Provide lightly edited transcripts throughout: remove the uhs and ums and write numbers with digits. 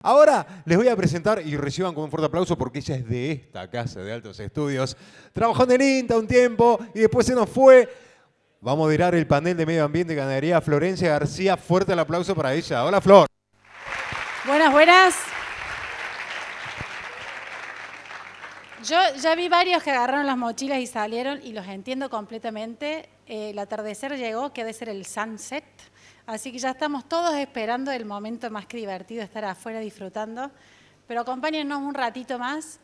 Ahora les voy a presentar, y reciban con un fuerte aplauso porque ella es de esta casa de altos estudios. Trabajó en el INTA un tiempo y después se nos fue. Va a moderar el panel de medio ambiente y ganadería Florencia García. Fuerte el aplauso para ella. Hola, Flor. Buenas, buenas. Yo ya vi varios que agarraron las mochilas y salieron y los entiendo completamente. El atardecer llegó, que debe ser el sunset. Así que ya estamos todos esperando el momento más que divertido de estar afuera disfrutando. Pero acompáñennos un ratito más.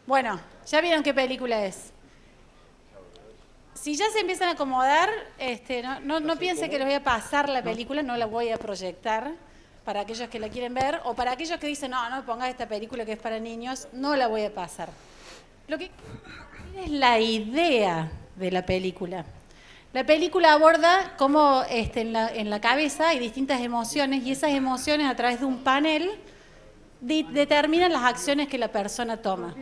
Bueno, ya vieron qué película es. Si ya se empiezan a acomodar, no piensen que les voy a pasar la película, no la voy a proyectar para aquellos que la quieren ver, o para aquellos que dicen, no, no pongas esta película que es para niños, no la voy a pasar. Lo que es la idea de la película. La película aborda cómo en la cabeza hay distintas emociones y esas emociones a través de un panel determinan las acciones que la persona toma.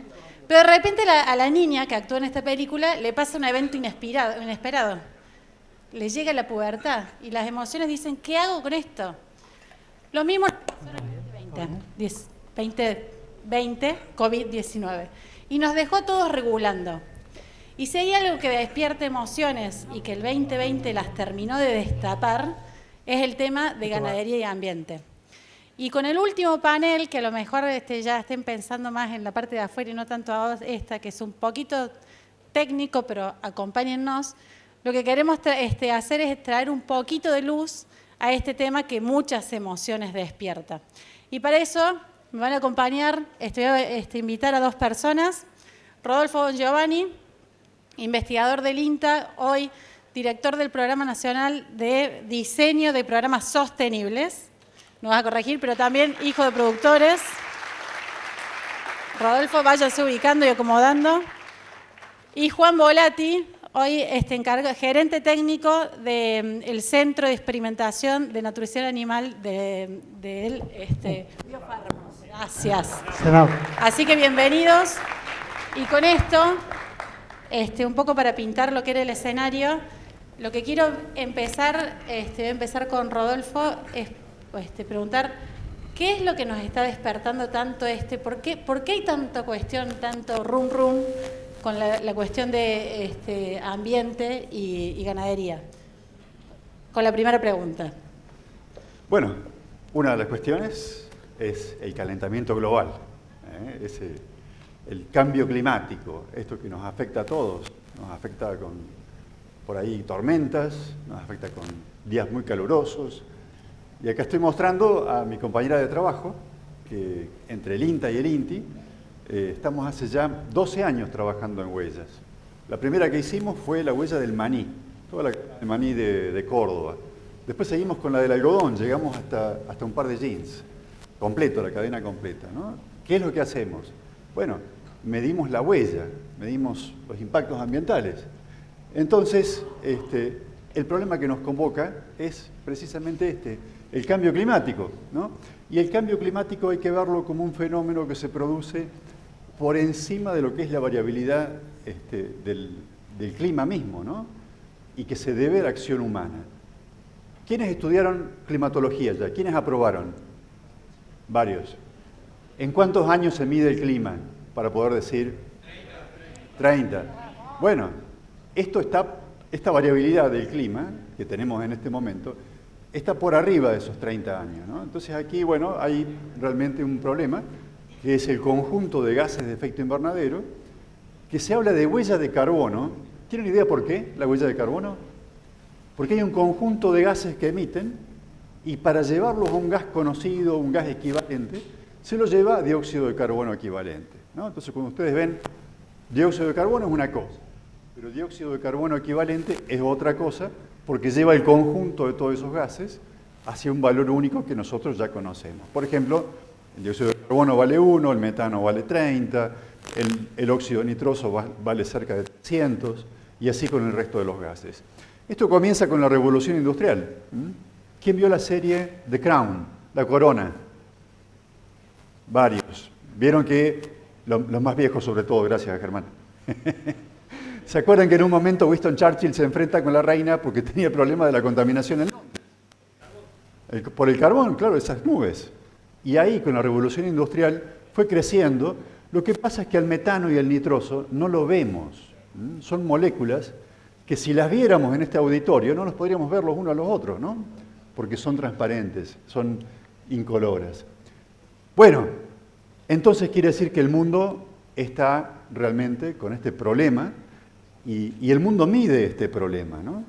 Pero de repente a la niña que actúa en esta película le pasa un evento inesperado. Le llega la pubertad y las emociones dicen, ¿qué hago con esto? Lo mismo en el 2020, COVID-19. Y nos dejó a todos regulando. Y si hay algo que despierta emociones y que el 2020 las terminó de destapar, es el tema de ganadería y ambiente. Y con el último panel, que a lo mejor ya estén pensando más en la parte de afuera y no tanto a esta, que es un poquito técnico, pero acompáñennos, lo que queremos hacer es traer un poquito de luz a este tema que muchas emociones despierta. Y para eso me van a acompañar, voy a invitar a dos personas, Rodolfo Bongiovanni, investigador del INTA, hoy director del Programa Nacional de Diseño de Programas Sostenibles, nos vas a corregir, pero también hijo de productores. Rodolfo, váyase ubicando y acomodando. Y Juan Volati, hoy gerente técnico del Centro de Experimentación de Nutrición Animal del Biofármacos. Gracias. Así que bienvenidos. Y con esto, un poco para pintar lo que era el escenario, lo que quiero empezar, voy a empezar con Rodolfo, es preguntar qué es lo que nos está despertando tanto ¿por qué hay tanta cuestión, tanto rum con la cuestión de ambiente y ganadería? Con la primera pregunta. Bueno, una de las cuestiones es el calentamiento global, el cambio climático, esto que nos afecta a todos, nos afecta con, por ahí, tormentas, nos afecta con días muy calurosos. Y acá estoy mostrando a mi compañera de trabajo, que entre el INTA y el INTI, estamos hace ya 12 años trabajando en huellas. La primera que hicimos fue la huella del maní, toda el maní de Córdoba. Después seguimos con la del algodón, llegamos hasta un par de jeans, completo, la cadena completa, ¿no? ¿Qué es lo que hacemos? Bueno, medimos la huella, medimos los impactos ambientales. Entonces, el problema que nos convoca es precisamente el cambio climático, ¿no? Y el cambio climático hay que verlo como un fenómeno que se produce por encima de lo que es la variabilidad del clima mismo, ¿no? Y que se debe a la acción humana. ¿Quiénes estudiaron climatología ya? ¿Quiénes aprobaron? Varios. ¿En cuántos años se mide el clima? Para poder decir 30. Bueno, esta variabilidad del clima que tenemos en este momento está por arriba de esos 30 años, ¿no? Entonces aquí, bueno, hay realmente un problema, que es el conjunto de gases de efecto invernadero, que se habla de huella de carbono. ¿Tienen idea por qué la huella de carbono? Porque hay un conjunto de gases que emiten y para llevarlos a un gas conocido, un gas equivalente, se lo lleva dióxido de carbono equivalente, ¿no? Entonces, cuando ustedes ven dióxido de carbono es una cosa, pero dióxido de carbono equivalente es otra cosa, porque lleva el conjunto de todos esos gases hacia un valor único que nosotros ya conocemos. Por ejemplo, el dióxido de carbono vale 1, el metano vale 30, el óxido nitroso vale cerca de 300, y así con el resto de los gases. Esto comienza con la revolución industrial. ¿Quién vio la serie The Crown, La Corona? Varios. Vieron que, los más viejos sobre todo, gracias Germán. ¿Se acuerdan que en un momento Winston Churchill se enfrenta con la reina porque tenía el problema de la contaminación en Londres? Por el carbón, claro, esas nubes. Y ahí, con la revolución industrial, fue creciendo. Lo que pasa es que al metano y al nitroso no lo vemos. Son moléculas que si las viéramos en este auditorio no nos podríamos ver los unos a los otros, ¿no? Porque son transparentes, son incoloras. Bueno, entonces quiere decir que el mundo está realmente con este problema y el mundo mide este problema, ¿no?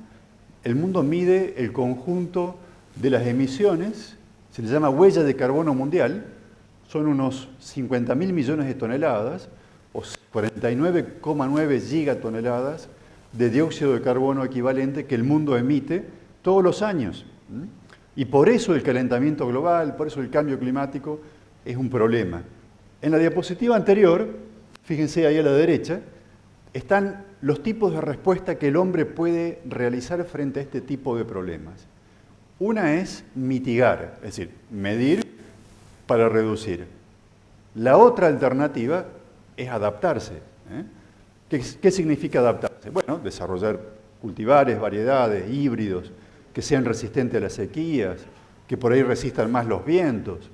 El mundo mide el conjunto de las emisiones, se le llama huella de carbono mundial, son unos 50.000 millones de toneladas o 49,9 gigatoneladas de dióxido de carbono equivalente que el mundo emite todos los años. Y por eso el calentamiento global, por eso el cambio climático es un problema. En la diapositiva anterior, fíjense ahí a la derecha, están los tipos de respuesta que el hombre puede realizar frente a este tipo de problemas. Una es mitigar, es decir, medir para reducir. La otra alternativa es adaptarse. ¿Qué significa adaptarse? Bueno, desarrollar cultivares, variedades, híbridos, que sean resistentes a las sequías, que por ahí resistan más los vientos.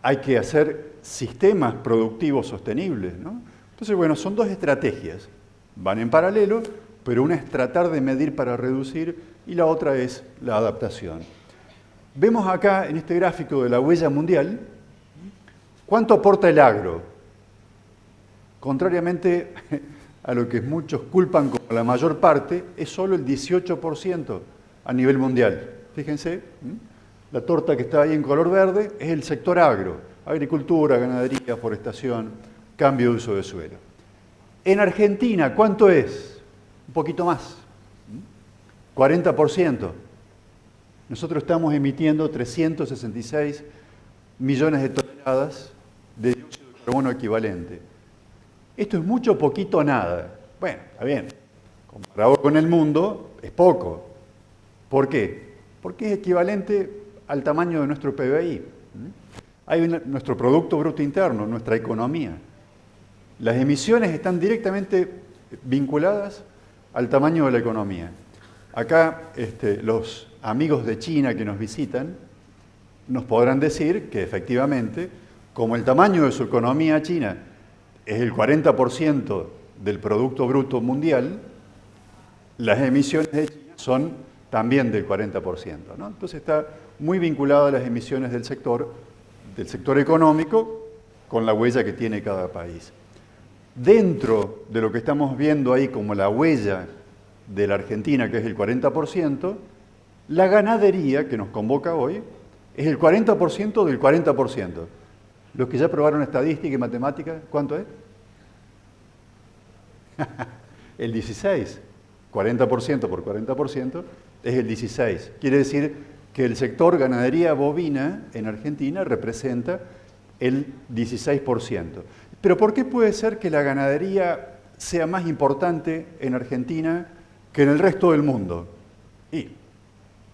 Hay que hacer sistemas productivos sostenibles, ¿no? Entonces, bueno, son dos estrategias. Van en paralelo, pero una es tratar de medir para reducir y la otra es la adaptación. Vemos acá en este gráfico de la huella mundial cuánto aporta el agro. Contrariamente a lo que muchos culpan como la mayor parte, es solo el 18% a nivel mundial. Fíjense, la torta que está ahí en color verde es el sector agro, agricultura, ganadería, forestación, cambio de uso de suelo. En Argentina, ¿cuánto es? Un poquito más, 40%. Nosotros estamos emitiendo 366 millones de toneladas de dióxido de carbono equivalente. Esto es mucho, poquito, nada. Bueno, está bien. Comparado con el mundo, es poco. ¿Por qué? Porque es equivalente al tamaño de nuestro PBI. Hay nuestro Producto Bruto Interno, nuestra economía. Las emisiones están directamente vinculadas al tamaño de la economía. Acá los amigos de China que nos visitan nos podrán decir que efectivamente, como el tamaño de su economía china es el 40% del Producto Bruto Mundial, las emisiones de China son también del 40%, ¿no? Entonces está muy vinculado a las emisiones del sector económico con la huella que tiene cada país. Dentro de lo que estamos viendo ahí como la huella de la Argentina, que es el 40%, la ganadería que nos convoca hoy es el 40% del 40%. Los que ya probaron estadística y matemática, ¿cuánto es? El 16. 40% por 40% es el 16. Quiere decir que el sector ganadería bovina en Argentina representa el 16%. Pero ¿por qué puede ser que la ganadería sea más importante en Argentina que en el resto del mundo? Y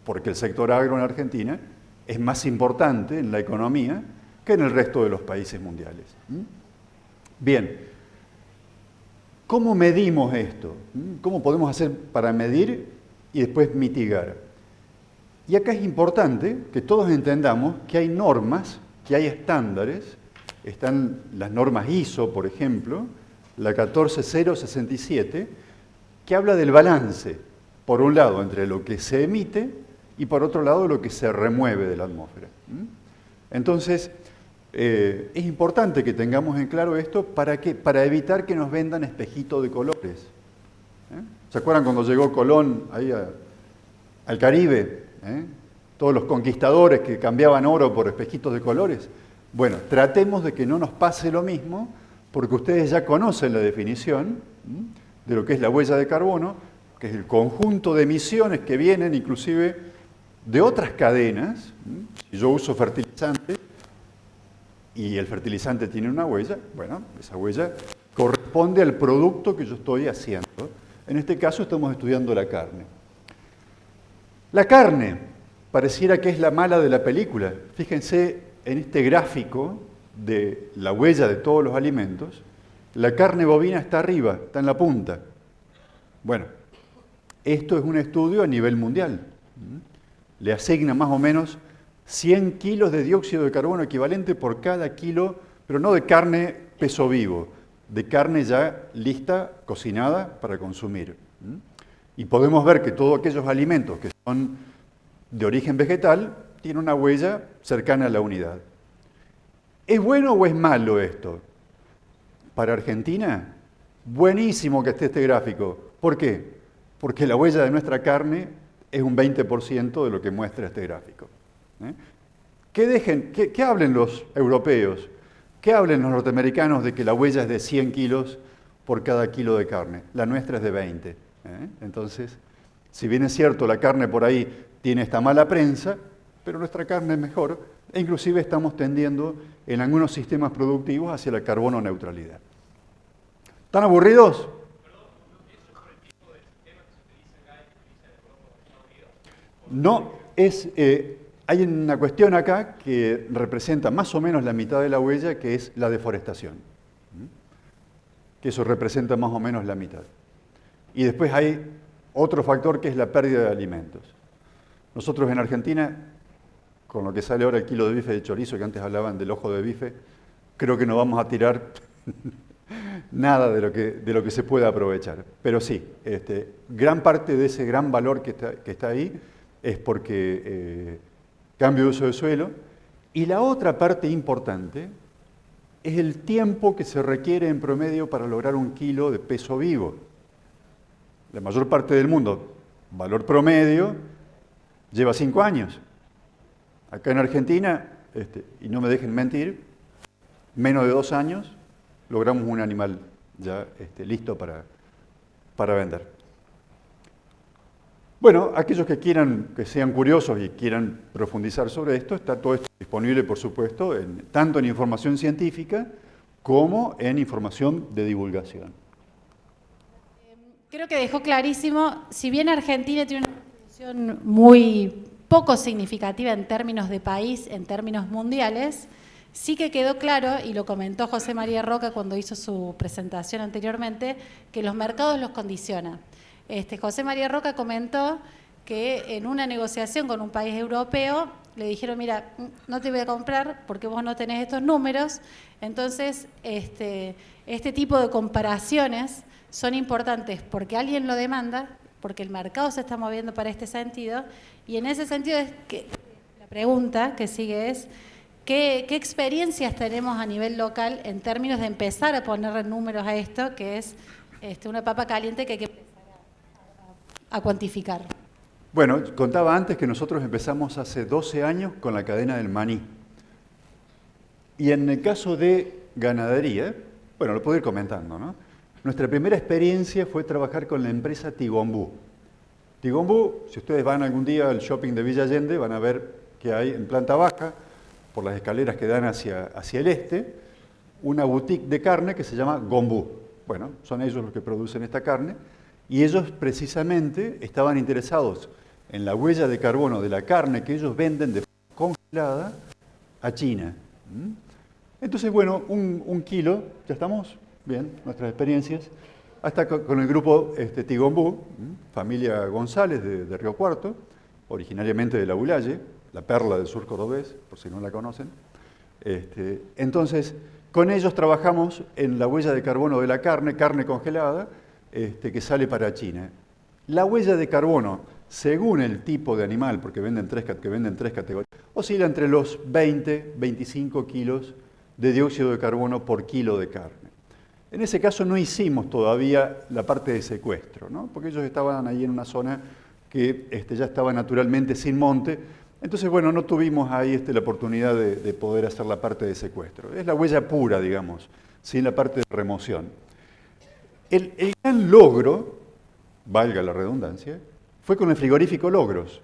porque el sector agro en Argentina es más importante en la economía que en el resto de los países mundiales. Bien, ¿cómo medimos esto? ¿Cómo podemos hacer para medir y después mitigar? Y acá es importante que todos entendamos que hay normas, que hay estándares. Están las normas ISO, por ejemplo, la 14067, que habla del balance, por un lado, entre lo que se emite y por otro lado, lo que se remueve de la atmósfera. Entonces, es importante que tengamos en claro esto para evitar que nos vendan espejitos de colores. ¿Se acuerdan cuando llegó Colón ahí al Caribe? Todos los conquistadores que cambiaban oro por espejitos de colores. Bueno, tratemos de que no nos pase lo mismo, porque ustedes ya conocen la definición de lo que es la huella de carbono, que es el conjunto de emisiones que vienen inclusive de otras cadenas. Si yo uso fertilizante y el fertilizante tiene una huella, bueno, esa huella corresponde al producto que yo estoy haciendo. En este caso estamos estudiando la carne. La carne pareciera que es la mala de la película. Fíjense en este gráfico de la huella de todos los alimentos, la carne bovina está arriba, está en la punta. Bueno, esto es un estudio a nivel mundial. Le asigna más o menos 100 kilos de dióxido de carbono equivalente por cada kilo, pero no de carne peso vivo, de carne ya lista, cocinada para consumir. Y podemos ver que todos aquellos alimentos que son de origen vegetal tienen una huella cercana a la unidad. ¿Es bueno o es malo esto? Para Argentina, buenísimo que esté este gráfico. ¿Por qué? Porque la huella de nuestra carne es un 20% de lo que muestra este gráfico. Que hablen los europeos, que hablen los norteamericanos de que la huella es de 100 kilos por cada kilo de carne. La nuestra es de 20. Entonces, si bien es cierto, la carne por ahí tiene esta mala prensa, pero nuestra carne es mejor, e inclusive estamos tendiendo en algunos sistemas productivos hacia la carbono neutralidad. ¿Están aburridos? No, hay una cuestión acá que representa más o menos la mitad de la huella, que es la deforestación. Que eso representa más o menos la mitad. Y después hay otro factor que es la pérdida de alimentos. Nosotros en Argentina, con lo que sale ahora el kilo de bife de chorizo, que antes hablaban del ojo de bife, creo que no vamos a tirar nada de lo que se pueda aprovechar. Pero sí, gran parte de ese gran valor que está ahí es porque cambio de uso de suelo. Y la otra parte importante es el tiempo que se requiere en promedio para lograr 1 kilo de peso vivo. La mayor parte del mundo, valor promedio, lleva 5 años. Acá en Argentina, y no me dejen mentir, menos de 2 años logramos un animal ya listo para vender. Bueno, aquellos que sean curiosos y quieran profundizar sobre esto, está todo esto disponible, por supuesto, tanto en información científica como en información de divulgación. Creo que dejó clarísimo, si bien Argentina tiene una distribución muy poco significativa en términos de país, en términos mundiales, sí que quedó claro, y lo comentó José María Roca cuando hizo su presentación anteriormente, que los mercados los condicionan. José María Roca comentó que en una negociación con un país europeo le dijeron, mira, no te voy a comprar porque vos no tenés estos números. Entonces, este tipo de comparaciones son importantes porque alguien lo demanda, porque el mercado se está moviendo para este sentido, y en ese sentido es que la pregunta que sigue es, ¿qué experiencias tenemos a nivel local en términos de empezar a poner números a esto, que es una papa caliente que hay que empezar a cuantificar? Bueno, contaba antes que nosotros empezamos hace 12 años con la cadena del maní. Y en el caso de ganadería, bueno, lo puedo ir comentando, ¿no? Nuestra primera experiencia fue trabajar con la empresa Tigombú. Tigombú, si ustedes van algún día al shopping de Villa Allende, van a ver que hay en planta baja, por las escaleras que dan hacia el este, una boutique de carne que se llama Gombú. Bueno, son ellos los que producen esta carne, y ellos precisamente estaban interesados en la huella de carbono de la carne que ellos venden de forma congelada a China. Entonces, bueno, un kilo, ¿ya estamos? Bien, nuestras experiencias. Hasta con el grupo Tigombú, familia González de Río Cuarto, originariamente de La Bulaye, la perla del sur cordobés, por si no la conocen. Entonces, con ellos trabajamos en la huella de carbono de la carne congelada, que sale para China. La huella de carbono, según el tipo de animal, porque venden tres categorías, oscila entre los 20, 25 kilos de dióxido de carbono por kilo de carne. En ese caso no hicimos todavía la parte de secuestro, ¿no? Porque ellos estaban ahí en una zona que ya estaba naturalmente sin monte. Entonces, bueno, no tuvimos ahí la oportunidad de poder hacer la parte de secuestro. Es la huella pura, digamos, sin la parte de remoción. El gran logro, valga la redundancia, fue con el frigorífico Logros.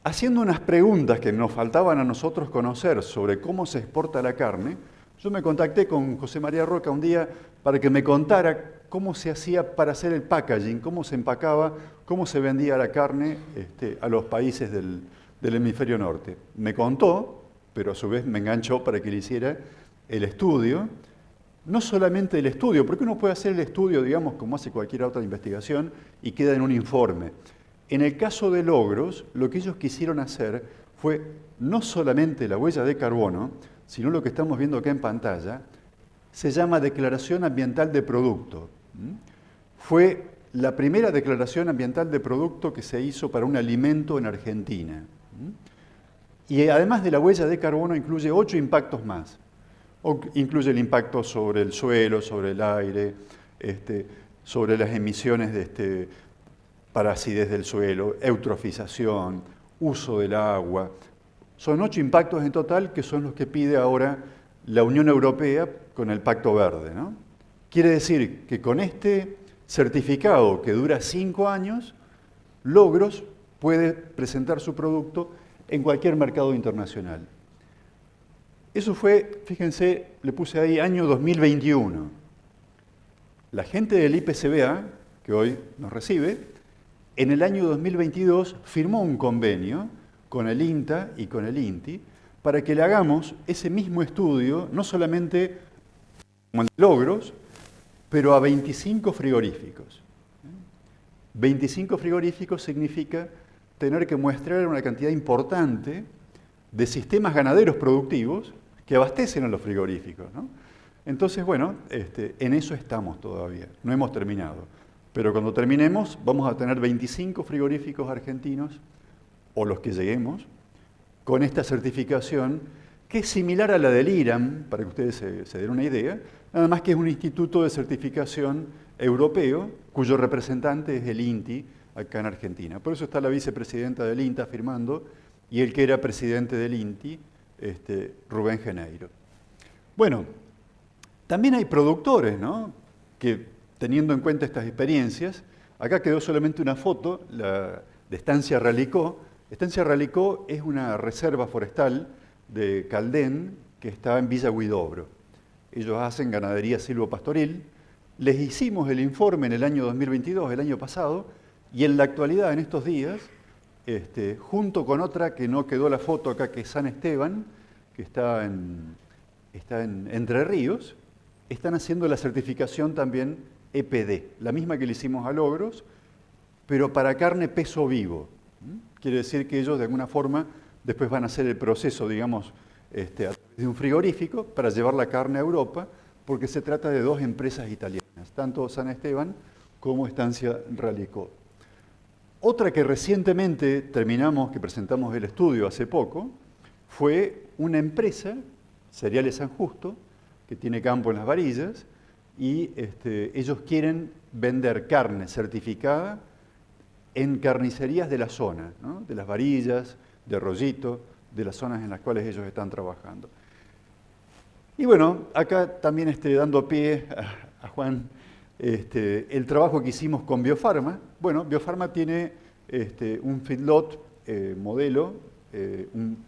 Haciendo unas preguntas que nos faltaban a nosotros conocer sobre cómo se exporta la carne, yo me contacté con José María Roca un día para que me contara cómo se hacía para hacer el packaging, cómo se empacaba, cómo se vendía la carne a los países del hemisferio norte. Me contó, pero a su vez me enganchó para que le hiciera el estudio. No solamente el estudio, porque uno puede hacer el estudio, digamos, como hace cualquier otra investigación, y queda en un informe. En el caso de Logros, lo que ellos quisieron hacer fue no solamente la huella de carbono, sino lo que estamos viendo acá en pantalla, se llama Declaración Ambiental de Producto. Fue la primera declaración ambiental de producto que se hizo para un alimento en Argentina. Y además de la huella de carbono incluye 8 impactos más. Incluye el impacto sobre el suelo, sobre el aire, sobre las emisiones para acidez del suelo, eutrofización, uso del agua. Son 8 impactos en total que son los que pide ahora la Unión Europea con el Pacto Verde, ¿no? Quiere decir que con este certificado que dura 5 años, Logros puede presentar su producto en cualquier mercado internacional. Eso fue, fíjense, le puse ahí año 2021. La gente del IPCBA, que hoy nos recibe, en el año 2022 firmó un convenio con el INTA y con el INTI para que le hagamos ese mismo estudio, no solamente como el de Logros, pero a 25 frigoríficos. 25 frigoríficos significa tener que mostrar una cantidad importante de sistemas ganaderos productivos que abastecen a los frigoríficos, ¿no? Entonces, bueno, en eso estamos todavía, no hemos terminado. Pero cuando terminemos vamos a tener 25 frigoríficos argentinos, o los que lleguemos, con esta certificación, que es similar a la del IRAM, para que ustedes se den una idea, nada más que es un instituto de certificación europeo, cuyo representante es el INTI, acá en Argentina. Por eso está la vicepresidenta del INTA firmando, y el que era presidente del INTI, Rubén Geneiro. Bueno, también hay productores, ¿no?, que teniendo en cuenta estas experiencias, acá quedó solamente una foto de Estancia Ralicó. Estancia Ralicó es una reserva forestal de Caldén que está en Villa Huidobro. Ellos hacen ganadería silvopastoril. Les hicimos el informe en el año 2022, el año pasado, y en la actualidad, en estos días, junto con otra que no quedó la foto acá, que es San Esteban, que está en Entre Ríos, están haciendo la certificación también EPD, la misma que le hicimos a Logros, pero para carne peso vivo. Quiere decir que ellos de alguna forma después van a hacer el proceso, digamos, a través de un frigorífico para llevar la carne a Europa, porque se trata de 2 empresas italianas, tanto San Esteban como Estancia Ralicó. Otra que recientemente terminamos, que presentamos el estudio hace poco, fue una empresa, Cereales San Justo, que tiene campo en Las Varillas, y ellos quieren vender carne certificada en carnicerías de la zona, ¿no?, de Las Varillas, de Rollito, de las zonas en las cuales ellos están trabajando. Y bueno, acá también dando pie a Juan, el trabajo que hicimos con Biofarma. Bueno, Biofarma tiene un feedlot modelo,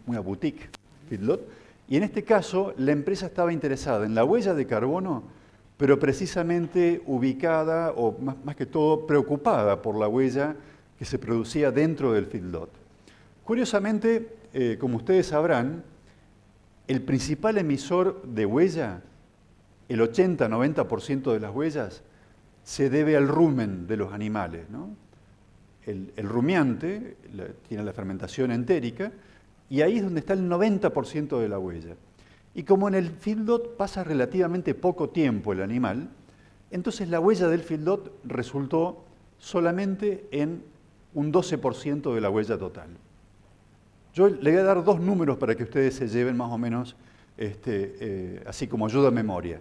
una boutique feedlot, y en este caso la empresa estaba interesada en la huella de carbono, pero precisamente ubicada, o más que todo preocupada por la huella que se producía dentro del feedlot. Curiosamente, como ustedes sabrán, el principal emisor de huella, el 80-90% de las huellas, se debe al rumen de los animales, ¿no? El rumiante tiene la fermentación entérica y ahí es donde está el 90% de la huella. Y como en el feedlot pasa relativamente poco tiempo el animal, entonces la huella del feedlot resultó solamente en un 12% de la huella total. Yo le voy a dar 2 números para que ustedes se lleven más o menos, así como ayuda a memoria.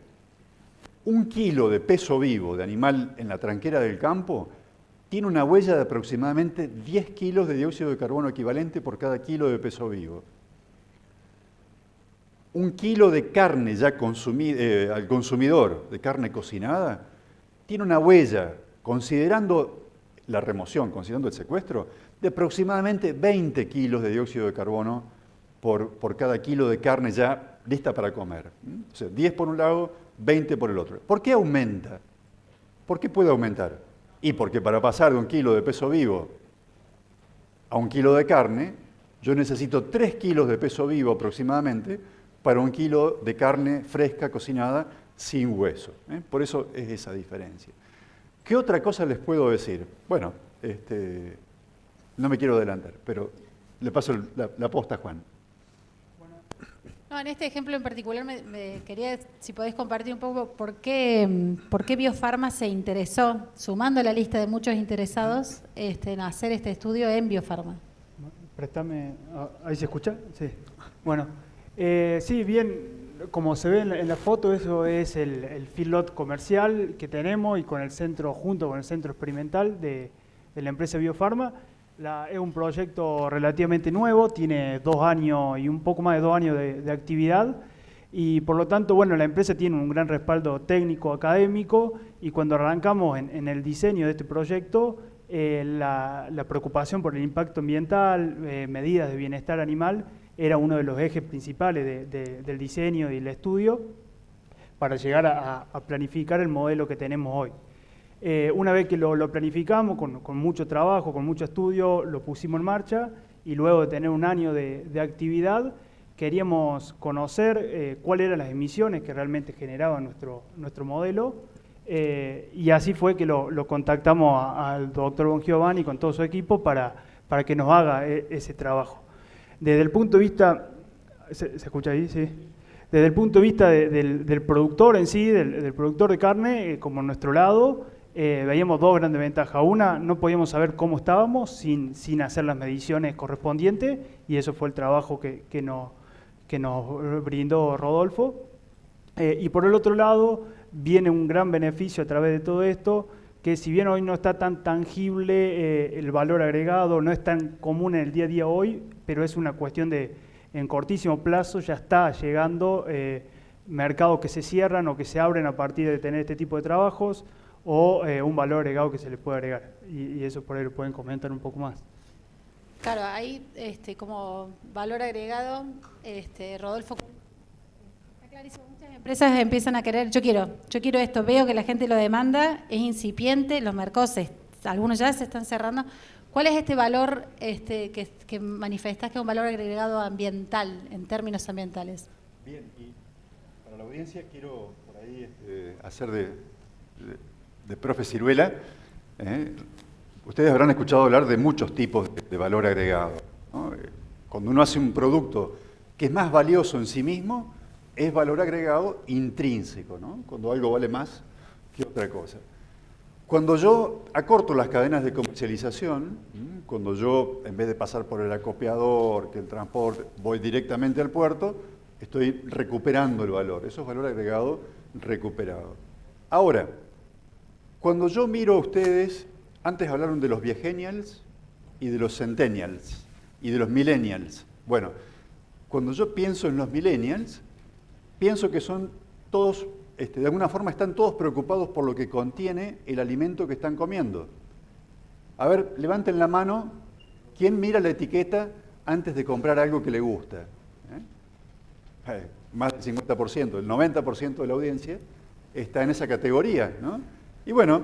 1 kilo de peso vivo de animal en la tranquera del campo tiene una huella de aproximadamente 10 kilos de dióxido de carbono equivalente por cada kilo de peso vivo. 1 kilo de carne ya consumida, al consumidor, de carne cocinada, tiene una huella, considerando la remoción, considerando el secuestro, de aproximadamente 20 kilos de dióxido de carbono por cada kilo de carne ya lista para comer. O sea, 10 por un lado, 20 por el otro. ¿Por qué aumenta? ¿Por qué puede aumentar? Y porque para pasar de 1 kilo de peso vivo a 1 kilo de carne, yo necesito 3 kilos de peso vivo aproximadamente para 1 kilo de carne fresca, cocinada, sin hueso. Por eso es esa diferencia. ¿Qué otra cosa les puedo decir? Bueno, no me quiero adelantar, pero le paso la posta a Juan. No, en este ejemplo en particular me quería, si podés compartir un poco por qué Biofarma se interesó, sumando a la lista de muchos interesados, en hacer este estudio en Biofarma. Préstame, ¿ahí se escucha? Sí. Bueno, sí, bien, como se ve en la foto, eso es el feedlot comercial que tenemos y con el centro, junto con el centro experimental de la empresa Biofarma. Es un proyecto relativamente nuevo, tiene 2 años y un poco más de 2 años de actividad y por lo tanto, bueno, la empresa tiene un gran respaldo técnico, académico y cuando arrancamos en el diseño de este proyecto, la preocupación por el impacto ambiental, medidas de bienestar animal, era uno de los ejes principales del diseño y del estudio para llegar a planificar el modelo que tenemos hoy. Una vez que lo planificamos, con mucho trabajo, con mucho estudio, lo pusimos en marcha y luego de tener un año de actividad, queríamos conocer cuáles eran las emisiones que realmente generaba nuestro modelo y así fue que lo contactamos al doctor Bongiovanni con todo su equipo para que nos haga ese trabajo. Desde el punto de vista... ¿Se escucha ahí? Sí. Desde el punto de vista del productor en sí, del productor de carne, como nuestro lado, veíamos 2 grandes ventajas. Una, no podíamos saber cómo estábamos sin hacer las mediciones correspondientes y eso fue el trabajo que nos brindó Rodolfo. Y por el otro lado, viene un gran beneficio a través de todo esto, que si bien hoy no está tan tangible el valor agregado, no es tan común en el día a día hoy, pero es una cuestión de, en cortísimo plazo ya está llegando mercados que se cierran o que se abren a partir de tener este tipo de trabajos, o un valor agregado que se le puede agregar. Y eso por ahí lo pueden comentar un poco más. Claro, ahí como valor agregado, Rodolfo, está clarísimo, muchas empresas empiezan a querer, yo quiero esto, veo que la gente lo demanda, es incipiente, los mercados, algunos ya se están cerrando. ¿Cuál es este valor que manifestás que es un valor agregado ambiental, en términos ambientales? Bien, y para la audiencia quiero por ahí hacer de profe Ciruela. Ustedes habrán escuchado hablar de muchos tipos de valor agregado, ¿no? Cuando uno hace un producto que es más valioso en sí mismo, es valor agregado intrínseco, ¿no? Cuando algo vale más que otra cosa. Cuando yo acorto las cadenas de comercialización, cuando yo, en vez de pasar por el acopiador, que el transporte, voy directamente al puerto, estoy recuperando el valor. Eso es valor agregado recuperado. Ahora, cuando yo miro a ustedes, antes hablaron de los viegenials y de los centennials y de los millennials. Bueno, cuando yo pienso en los millennials, pienso que son todos, de alguna forma están todos preocupados por lo que contiene el alimento que están comiendo. A ver, levanten la mano, ¿quién mira la etiqueta antes de comprar algo que le gusta? Más del 50%, el 90% de la audiencia está en esa categoría, ¿no? Y bueno,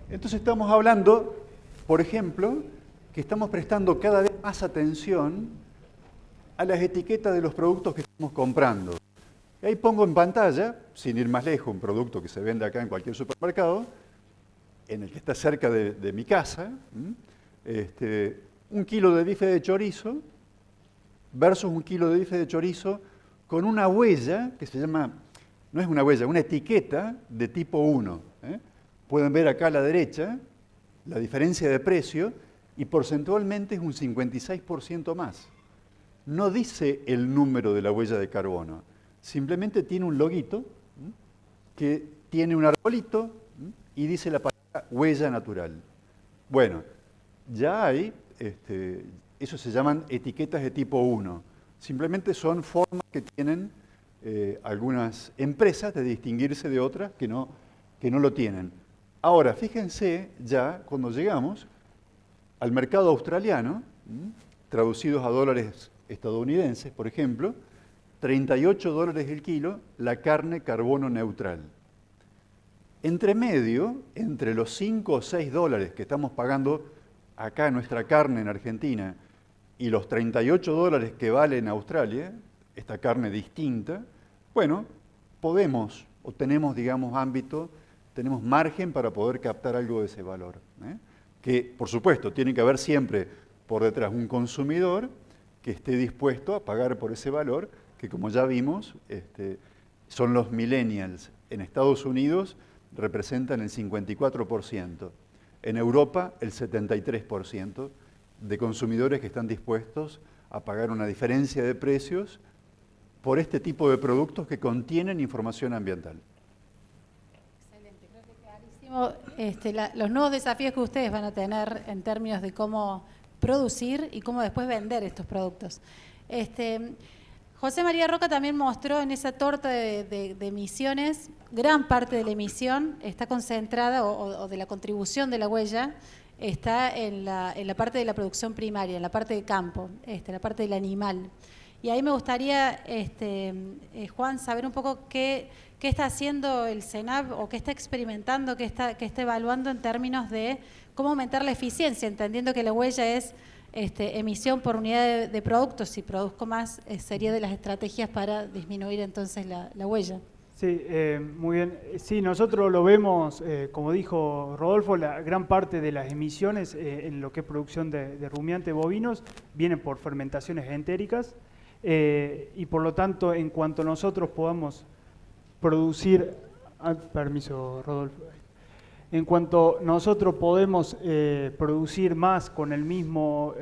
entonces estamos hablando, por ejemplo, que estamos prestando cada vez más atención a las etiquetas de los productos que estamos comprando. Y ahí pongo en pantalla, sin ir más lejos, un producto que se vende acá en cualquier supermercado, en el que está cerca de mi casa, 1 kilo de bife de chorizo versus 1 kilo de bife de chorizo con una huella que se llama, no es una huella, una etiqueta de tipo 1. Pueden ver acá a la derecha la diferencia de precio y porcentualmente es un 56% más. No dice el número de la huella de carbono, simplemente tiene un loguito que tiene un arbolito y dice la palabra huella natural. Bueno, ya hay, eso se llaman etiquetas de tipo 1. Simplemente son formas que tienen algunas empresas de distinguirse de otras que no lo tienen. Ahora, fíjense ya cuando llegamos al mercado australiano, traducidos a dólares estadounidenses, por ejemplo, $38 el kilo la carne carbono neutral. Entre medio, entre los 5 o 6 dólares que estamos pagando acá nuestra carne en Argentina y los $38 que vale en Australia, esta carne distinta, bueno, podemos o tenemos, digamos, ámbito, tenemos margen para poder captar algo de ese valor. Que, por supuesto, tiene que haber siempre por detrás un consumidor que esté dispuesto a pagar por ese valor, que como ya vimos, son los millennials. En Estados Unidos representan el 54%, en Europa el 73% de consumidores que están dispuestos a pagar una diferencia de precios por este tipo de productos que contienen información ambiental. Excelente, creo que clarísimo los nuevos desafíos que ustedes van a tener en términos de cómo producir y cómo después vender estos productos. José María Roca también mostró en esa torta de emisiones, gran parte de la emisión está concentrada, o de la contribución de la huella, está en la parte de la producción primaria, en la parte de campo, la parte del animal. Y ahí me gustaría, Juan, saber un poco qué está haciendo el CENAP o qué está experimentando, qué está evaluando en términos de cómo aumentar la eficiencia, entendiendo que la huella es emisión por unidad de productos. Si produzco más, sería de las estrategias para disminuir entonces la huella. Sí, muy bien. Sí, nosotros lo vemos, como dijo Rodolfo, la gran parte de las emisiones en lo que es producción de rumiantes bovinos vienen por fermentaciones entéricas. Y por lo tanto, en cuanto nosotros podamos producir, permiso Rodolfo, en cuanto nosotros podemos producir más con la misma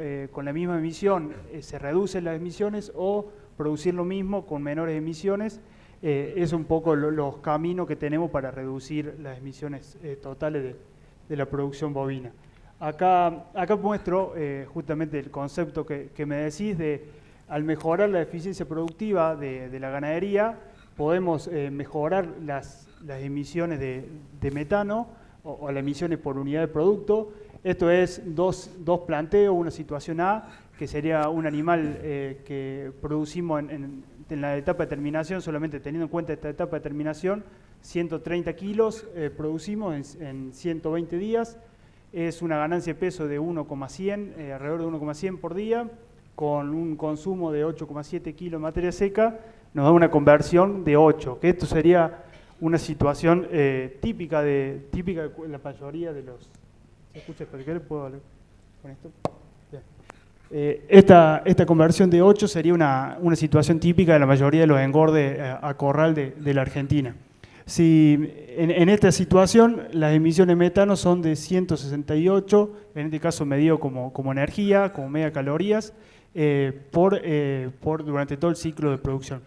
emisión, se reducen las emisiones, o producir lo mismo con menores emisiones, es un poco los caminos que tenemos para reducir las emisiones totales de la producción bovina. Acá muestro justamente el concepto que me decís de al mejorar la eficiencia productiva de la ganadería, podemos mejorar las emisiones de metano o las emisiones por unidad de producto. Esto es dos planteos, una situación A, que sería un animal que producimos en la etapa de terminación, solamente teniendo en cuenta esta etapa de terminación, 130 kilos producimos en 120 días, es una ganancia de peso de 1,100, alrededor de 1,100 por día, con un consumo de 8,7 kilos de materia seca, nos da una conversión de 8, que esto sería una situación típica de la mayoría de los... ¿Se escucha? ¿Puedo hablar con esto? Esta conversión de 8 sería una situación típica de la mayoría de los engordes a corral de la Argentina. Si en esta situación las emisiones de metano son de 168, en este caso medido como energía, como megacalorías, durante todo el ciclo de producción.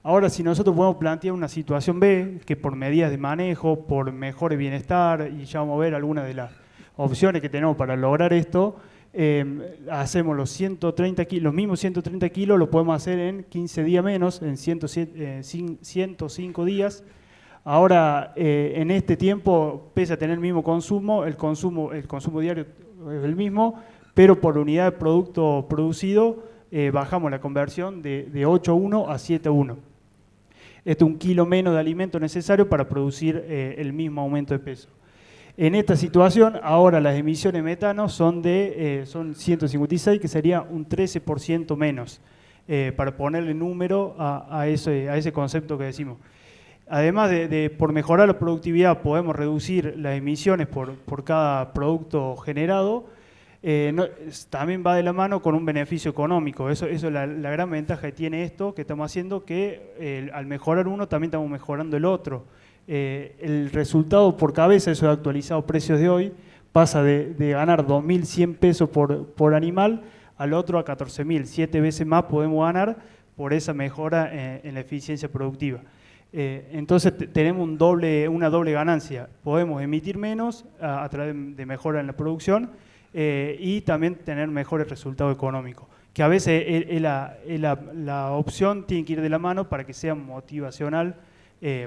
Ahora, si nosotros podemos plantear una situación B, que por medidas de manejo, por mejor bienestar, y ya vamos a ver algunas de las opciones que tenemos para lograr esto, hacemos los mismos 130 kilos, lo podemos hacer en 15 días menos, en 105 días. Ahora, en este tiempo, pese a tener el mismo consumo, el consumo diario es el mismo, pero por unidad de producto producido bajamos la conversión de 8,1 a 7,1. Esto es 1 kilo menos de alimento necesario para producir el mismo aumento de peso. En esta situación, ahora las emisiones de metano son 156, que sería un 13% menos, para ponerle número a ese concepto que decimos. Además por mejorar la productividad, podemos reducir las emisiones por cada producto generado. También va de la mano con un beneficio económico. Eso es la gran ventaja que tiene esto que estamos haciendo, que al mejorar uno también estamos mejorando el otro. El resultado por cabeza, eso es actualizado precios de hoy, pasa de ganar 2.100 pesos por animal al otro a 14.000, 7 veces más podemos ganar por esa mejora en la eficiencia productiva. Entonces tenemos una doble ganancia, podemos emitir menos a través de mejora en la producción, y también tener mejores resultados económicos, que a veces la opción tiene que ir de la mano para que sea motivacional,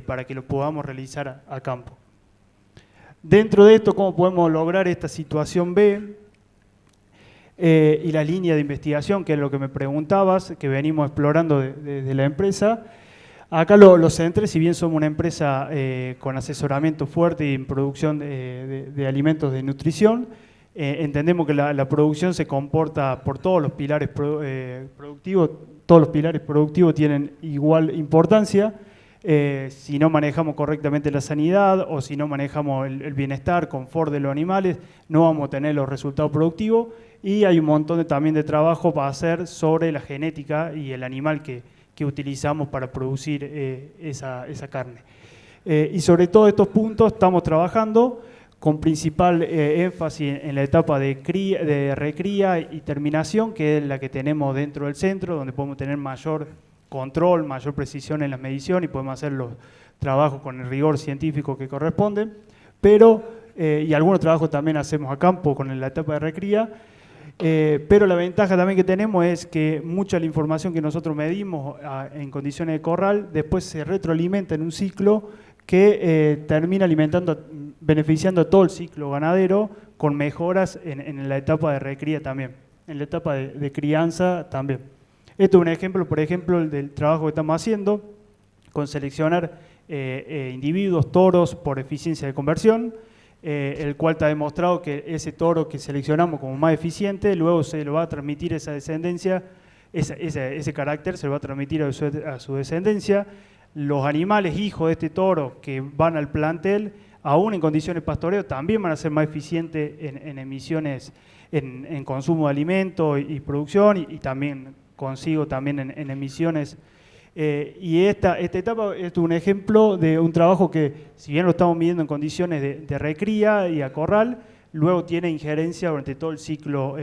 para que lo podamos realizar a campo. Dentro de esto, ¿cómo podemos lograr esta situación B? Y la línea de investigación, que es lo que me preguntabas, que venimos explorando desde la empresa. Acá lo centré, si bien somos una empresa con asesoramiento fuerte y en producción de alimentos de nutrición, entendemos que la producción se comporta por todos los pilares productivos, todos los pilares productivos tienen igual importancia. Si no manejamos correctamente la sanidad o si no manejamos el bienestar, confort de los animales, no vamos a tener los resultados productivos. y hay un montón también de trabajo para hacer sobre la genética y el animal que utilizamos para producir esa carne. Y sobre todos estos puntos estamos trabajando con principal énfasis en la etapa de recría y terminación, que es la que tenemos dentro del centro, donde podemos tener mayor control, mayor precisión en las mediciones y podemos hacer los trabajos con el rigor científico que corresponde, pero, y algunos trabajos también hacemos a campo con la etapa de recría, pero la ventaja también que tenemos es que mucha de la información que nosotros medimos en condiciones de corral después se retroalimenta en un ciclo que termina beneficiando a todo el ciclo ganadero con mejoras en la etapa de recría también, en la etapa de crianza también. Esto es un ejemplo, por ejemplo, del trabajo que estamos haciendo con seleccionar individuos, toros por eficiencia de conversión, el cual está demostrado que ese toro que seleccionamos como más eficiente, luego se lo va a transmitir esa descendencia, ese carácter se lo va a transmitir a su descendencia. Los animales hijos de este toro que van al plantel, aún en condiciones de pastoreo, también van a ser más eficientes en emisiones, en consumo de alimento y producción, y también consigo también en emisiones. Y esta etapa es un ejemplo de un trabajo que, si bien lo estamos midiendo en condiciones de recría y a corral, luego tiene injerencia durante todo el ciclo,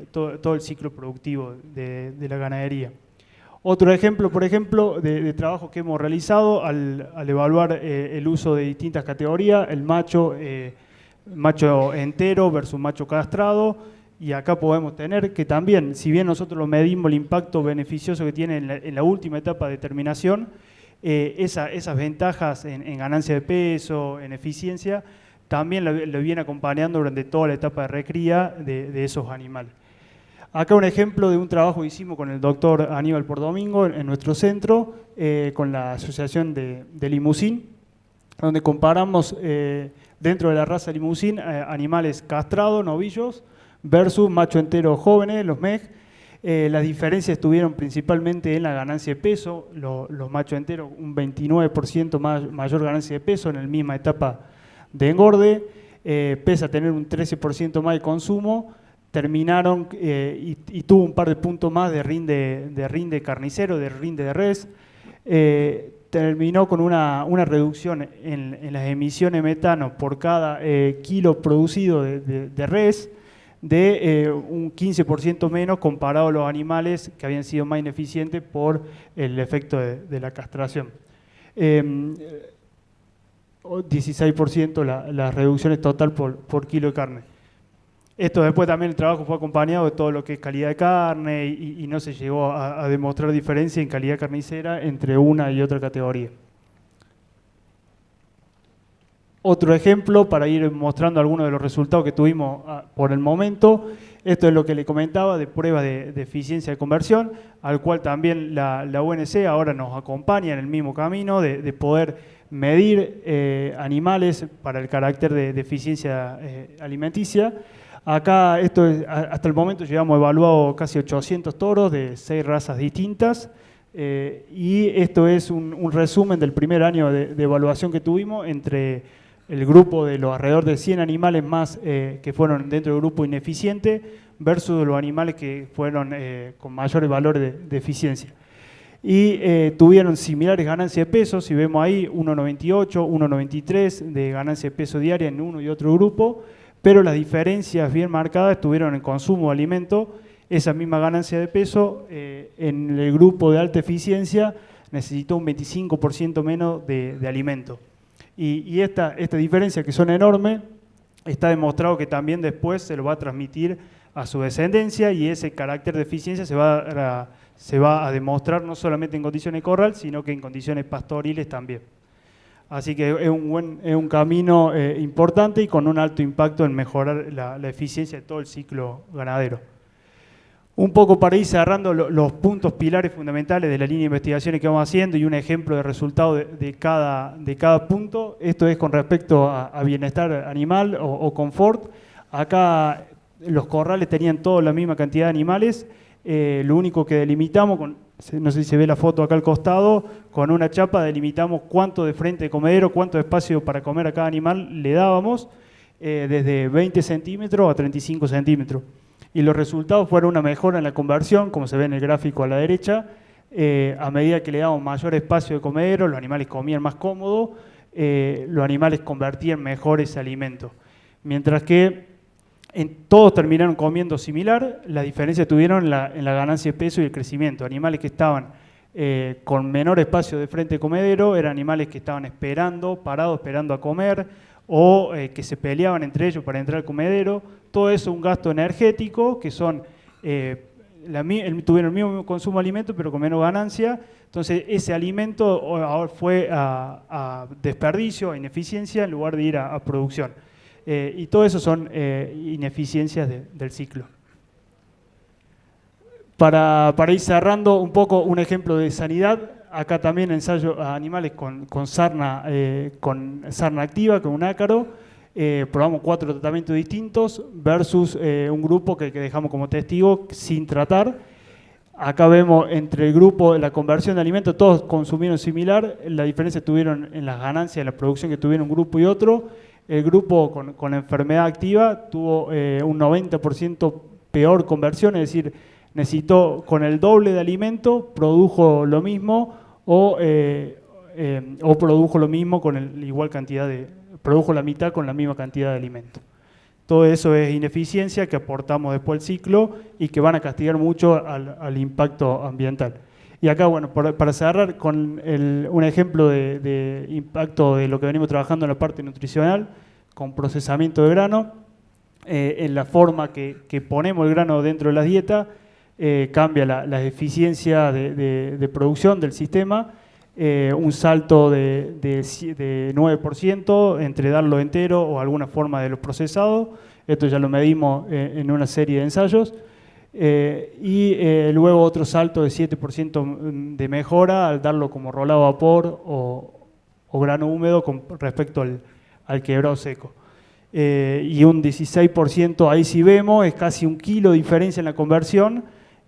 todo el ciclo productivo de la ganadería. Otro ejemplo, por ejemplo, de trabajo que hemos realizado al evaluar el uso de distintas categorías, el macho entero versus macho castrado, y acá podemos tener que también, si bien nosotros lo medimos el impacto beneficioso que tiene en la última etapa de terminación, esas ventajas en ganancia de peso, en eficiencia, también lo viene acompañando durante toda la etapa de recría de esos animales. Acá un ejemplo de un trabajo que hicimos con el doctor Aníbal Pordomingo en nuestro centro, con la asociación de Limousin, donde comparamos dentro de la raza Limousin animales castrados, novillos, versus macho entero jóvenes, los MEG. Las diferencias estuvieron principalmente en la ganancia de peso, los machos enteros un 29% mayor ganancia de peso en la misma etapa de engorde, pese a tener un 13% más de consumo, terminaron y tuvo un par de puntos más de rinde carnicero, de rinde de res, terminó con una reducción en las emisiones de metano por cada kilo producido de res de un 15% menos comparado a los animales que habían sido más ineficientes por el efecto de la castración. 16% las reducciones total por kilo de carne. Esto después también el trabajo fue acompañado de todo lo que es calidad de carne y no se llegó a demostrar diferencia en calidad carnicera entre una y otra categoría. Otro ejemplo para ir mostrando algunos de los resultados que tuvimos por el momento, esto es lo que le comentaba de prueba de eficiencia de conversión, al cual también la UNC ahora nos acompaña en el mismo camino de poder medir animales para el carácter de eficiencia alimenticia. Acá, hasta el momento llevamos evaluado casi 800 toros de 6 razas distintas, y esto es un resumen del primer año de evaluación que tuvimos entre el grupo de los alrededor de 100 animales más que fueron dentro del grupo ineficiente versus los animales que fueron con mayores valores de eficiencia. Y tuvieron similares ganancias de peso, si vemos ahí 1,98, 1,93 de ganancia de peso diaria en uno y otro grupo, pero las diferencias bien marcadas estuvieron en consumo de alimento. Esa misma ganancia de peso en el grupo de alta eficiencia necesitó un 25% menos de alimento. Y esta diferencia, que son enormes, está demostrado que también después se lo va a transmitir a su descendencia, y ese carácter de eficiencia se va a demostrar no solamente en condiciones de corral, sino que en condiciones pastoriles también. Así que es un camino importante y con un alto impacto en mejorar la eficiencia de todo el ciclo ganadero. Un poco para ir cerrando los puntos pilares fundamentales de la línea de investigaciones que vamos haciendo y un ejemplo de resultado de cada punto. Esto es con respecto a bienestar animal o confort. Acá los corrales tenían toda la misma cantidad de animales. Lo único que delimitamos, no sé si se ve la foto acá al costado, con una chapa delimitamos cuánto de frente de comedero, cuánto espacio para comer a cada animal le dábamos, desde 20 centímetros a 35 centímetros. y los resultados fueron una mejora en la conversión, como se ve en el gráfico a la derecha. A medida que le damos mayor espacio de comedero, los animales comían más cómodo, los animales convertían mejor ese alimento. Mientras que todos terminaron comiendo similar, la diferencia tuvieron en la ganancia de peso y el crecimiento. Animales que estaban con menor espacio de frente de comedero eran animales que estaban parados esperando a comer, o que se peleaban entre ellos para entrar al comedero. Todo eso es un gasto energético, que son tuvieron el mismo consumo de alimento pero con menos ganancia. Entonces ese alimento ahora fue a desperdicio, a ineficiencia, en lugar de ir a producción. Y todo eso son ineficiencias del ciclo. Para ir cerrando un poco, un ejemplo de sanidad, acá también ensayo a animales con sarna activa, con un ácaro. Probamos 4 tratamientos distintos versus un grupo que dejamos como testigo sin tratar. Acá vemos entre el grupo de la conversión de alimentos, todos consumieron similar, la diferencia tuvieron en las ganancias, en la producción que tuvieron un grupo y otro. El grupo con la enfermedad activa tuvo un 90% peor conversión, es decir, necesitó con el doble de alimento, produjo lo mismo o produjo lo mismo con igual cantidad produjo la mitad con la misma cantidad de alimento. Todo eso es ineficiencia que aportamos después del ciclo y que van a castigar mucho al impacto ambiental. Y acá, bueno, para cerrar con un ejemplo de impacto de lo que venimos trabajando en la parte nutricional, con procesamiento de grano, en la forma que ponemos el grano dentro de la dieta, cambia la eficiencia de producción del sistema, un salto de 9% entre darlo entero o alguna forma de lo procesado. Esto ya lo medimos en una serie de ensayos. Luego otro salto de 7% de mejora al darlo como rolado a vapor o grano húmedo con respecto al quebrado seco. Y un 16%, ahí sí vemos, es casi 1 kilo de diferencia en la conversión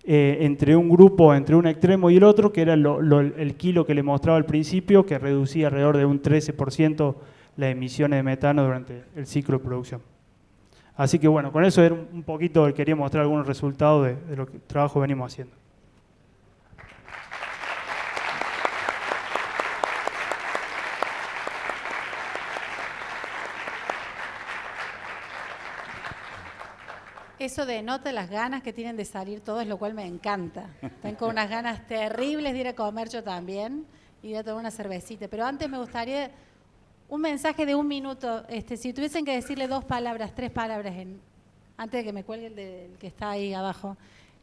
entre un grupo, entre un extremo y el otro, que era el kilo que le mostraba al principio, que reducía alrededor de un 13% las emisiones de metano durante el ciclo de producción. Así que bueno, con eso era un poquito, quería mostrar algunos resultados de lo que trabajo venimos haciendo. Eso denota las ganas que tienen de salir todos, lo cual me encanta. Están con unas ganas terribles de ir a comer yo también y de tomar una cervecita. Pero antes me gustaría un mensaje de 1 minuto. Si tuviesen que decirle 2 palabras, 3 palabras, antes de que me cuelgue el que está ahí abajo.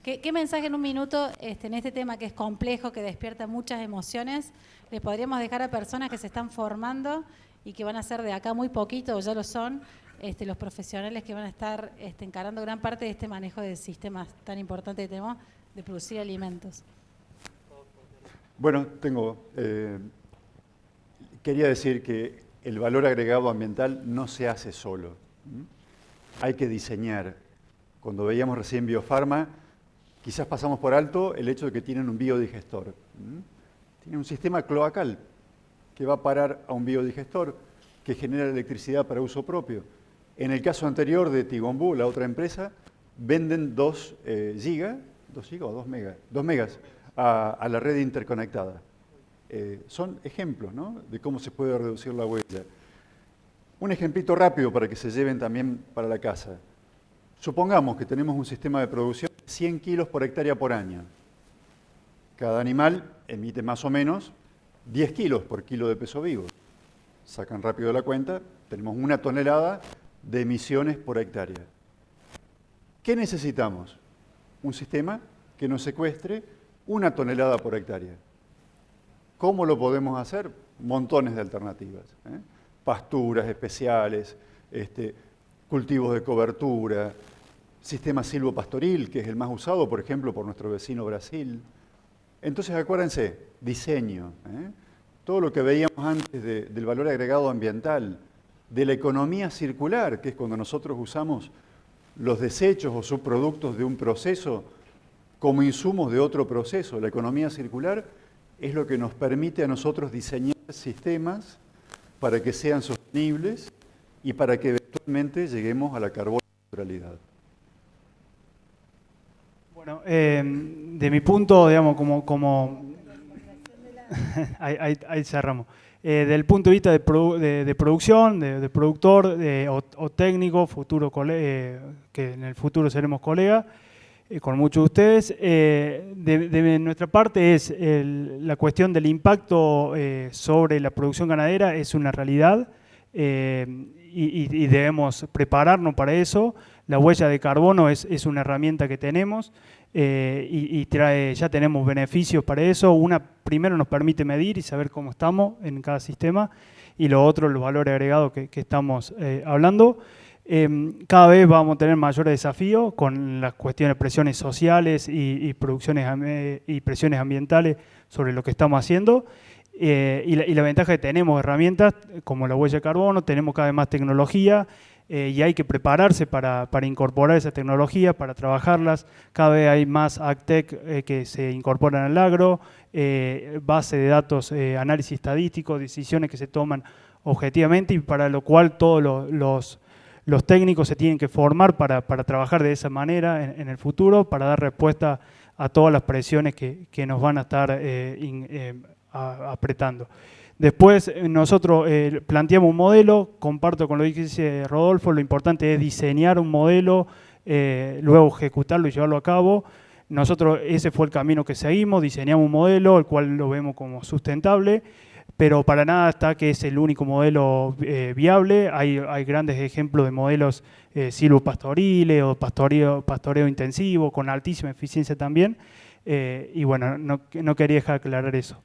¿Qué mensaje en 1 minuto en este tema que es complejo, que despierta muchas emociones, les podríamos dejar a personas que se están formando y que van a ser de acá muy poquito, o ya lo son, los profesionales que van a estar encarando gran parte de este manejo de sistemas tan importantes que tenemos de producir alimentos? Bueno, quería decir que el valor agregado ambiental no se hace solo. Hay que diseñar. Cuando veíamos recién Biofarma, quizás pasamos por alto el hecho de que tienen un biodigestor. Tienen un sistema cloacal que va a parar a un biodigestor que genera electricidad para uso propio. En el caso anterior de Tigonbú, la otra empresa, venden 2 gigas o 2 megas a la red interconectada. Son ejemplos, ¿no?, de cómo se puede reducir la huella. Un ejemplito rápido para que se lleven también para la casa. Supongamos que tenemos un sistema de producción de 100 kilos por hectárea por año. Cada animal emite más o menos 10 kilos por kilo de peso vivo. Sacan rápido la cuenta, tenemos 1 tonelada de emisiones por hectárea. ¿Qué necesitamos? Un sistema que nos secuestre 1 tonelada por hectárea. ¿Cómo lo podemos hacer? Montones de alternativas. Pasturas especiales, cultivos de cobertura, sistema silvopastoril, que es el más usado, por ejemplo, por nuestro vecino Brasil. Entonces, acuérdense, diseño. Todo lo que veíamos antes del valor agregado ambiental, de la economía circular, que es cuando nosotros usamos los desechos o subproductos de un proceso como insumos de otro proceso. La economía circular es lo que nos permite a nosotros diseñar sistemas para que sean sostenibles y para que eventualmente lleguemos a la carbono neutralidad. Bueno, de mi punto, digamos, ahí cerramos. Del punto de vista de producción, de productor o técnico, que en el futuro seremos colegas, con muchos de ustedes, de nuestra parte es la cuestión del impacto sobre la producción ganadera es una realidad y debemos prepararnos para eso. La huella de carbono es una herramienta que tenemos y ya tenemos beneficios para eso. Primero nos permite medir y saber cómo estamos en cada sistema, y lo otro, los valores agregados que estamos hablando. Cada vez vamos a tener mayores desafíos con las cuestiones de presiones sociales y presiones ambientales sobre lo que estamos haciendo. Y la ventaja que tenemos herramientas como la huella de carbono, tenemos cada vez más tecnología y hay que prepararse para incorporar esa tecnología, para trabajarlas. Cada vez hay más AgTech que se incorporan al agro, base de datos, análisis estadístico, decisiones que se toman objetivamente y para lo cual todos los técnicos se tienen que formar para trabajar de esa manera en el futuro, para dar respuesta a todas las presiones que nos van a estar apretando. Después nosotros planteamos un modelo, comparto con lo que dice Rodolfo, lo importante es diseñar un modelo, luego ejecutarlo y llevarlo a cabo. Nosotros ese fue el camino que seguimos, diseñamos un modelo, el cual lo vemos como sustentable, pero para nada está que es el único modelo viable. Hay grandes ejemplos de modelos silvopastoriles o pastoreo intensivo, con altísima eficiencia también, y bueno, no quería dejar aclarar eso.